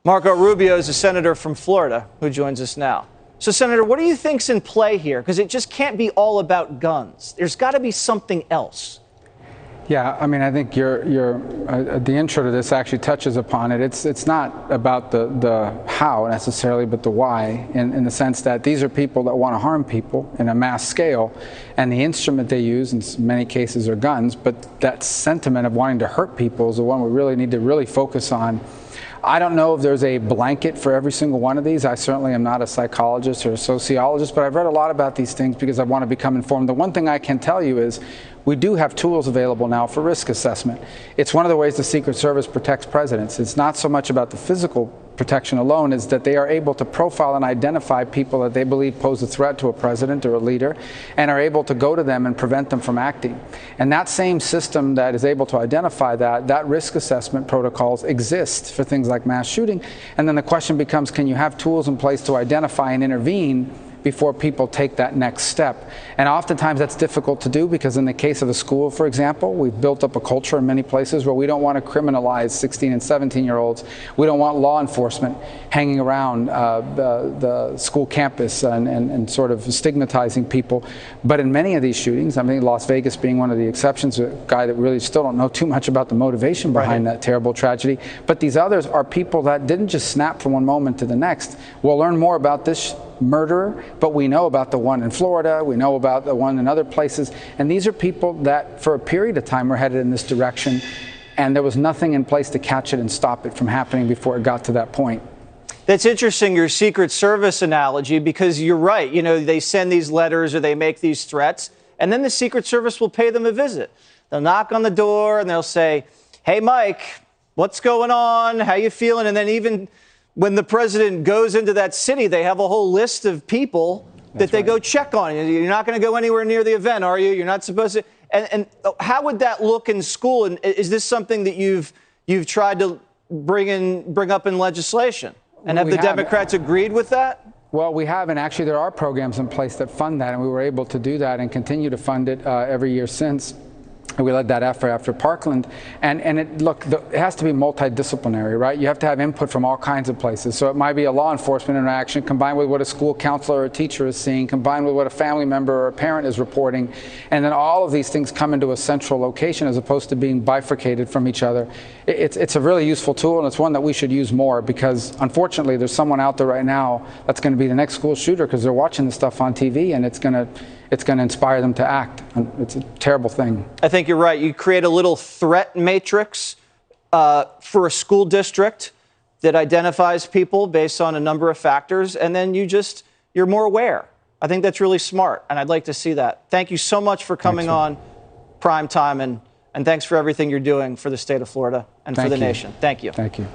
Marco Rubio is a senator from Florida who joins us now. So, Senator, what do you think's in play here? Because it just can't be all about guns. There's got to be something else. Yeah, I mean, I think the intro to this actually touches upon it. It's not about the how necessarily, but the why, in the sense that these are people that want to harm people in a mass scale, and the instrument they use in many cases are guns, but that sentiment of wanting to hurt people is the one we really need to really focus on. I don't know if there's a blanket for every single one of these. I certainly am not a psychologist or a sociologist, but I've read a lot about these things because I want to become informed. The one thing I can tell you is we do have tools available now for risk assessment. It's one of the ways the Secret Service protects presidents. It's not so much about the physical protection alone, is that they are able to profile and identify people that they believe pose a threat to a president or a leader, and are able to go to them and prevent them from acting. And that same system that is able to identify that risk assessment protocols exist for things like mass shooting. And then the question becomes, can you have tools in place to identify and intervene before people take that next step? And oftentimes that's difficult to do because in the case of a school, for example, we've built up a culture in many places where we don't want to criminalize 16 and 17-year-olds. We don't want law enforcement hanging around the school campus and sort of stigmatizing people. But in many of these shootings, I mean, Las Vegas being one of the exceptions, a guy that really still don't know too much about the motivation behind that terrible tragedy. But these others are people that didn't just snap from one moment to the next. We'll learn more about this murderer, but we know about the one in Florida, we know about the one in other places, and these are people that for a period of time were headed in this direction, and there was nothing in place to catch it and stop it from happening before it got to that point. That's interesting, your Secret Service analogy, because you're right. You know, they send these letters or they make these threats, and then the Secret Service will pay them a visit. They'll knock on the door and they'll say, "Hey, Mike, what's going on? How you feeling?" And then even when the president goes into that city, they have a whole list of people that they go check on. You're not going to go anywhere near the event, are you? You're not supposed to. And how would that look in school? And is this something that you've tried to bring up in legislation? And have the Democrats agreed with that? Well, we have, and actually there are programs in place that fund that, and we were able to do that and continue to fund it every year since. We led that effort after Parkland, and it has to be multidisciplinary, right? You have to have input from all kinds of places. So it might be a law enforcement interaction combined with what a school counselor or a teacher is seeing, combined with what a family member or a parent is reporting, and then all of these things come into a central location as opposed to being bifurcated from each other. It's a really useful tool, and it's one that we should use more because, unfortunately, there's someone out there right now that's going to be the next school shooter because they're watching this stuff on TV, and it's going to inspire them to act. It's a terrible thing. I think you're right. You create a little threat matrix for a school district that identifies people based on a number of factors, and then you're more aware. I think that's really smart, and I'd like to see that. Thank you so much for coming on Primetime, and thanks for everything you're doing for the state of Florida and for the nation. Thank you. Thank you.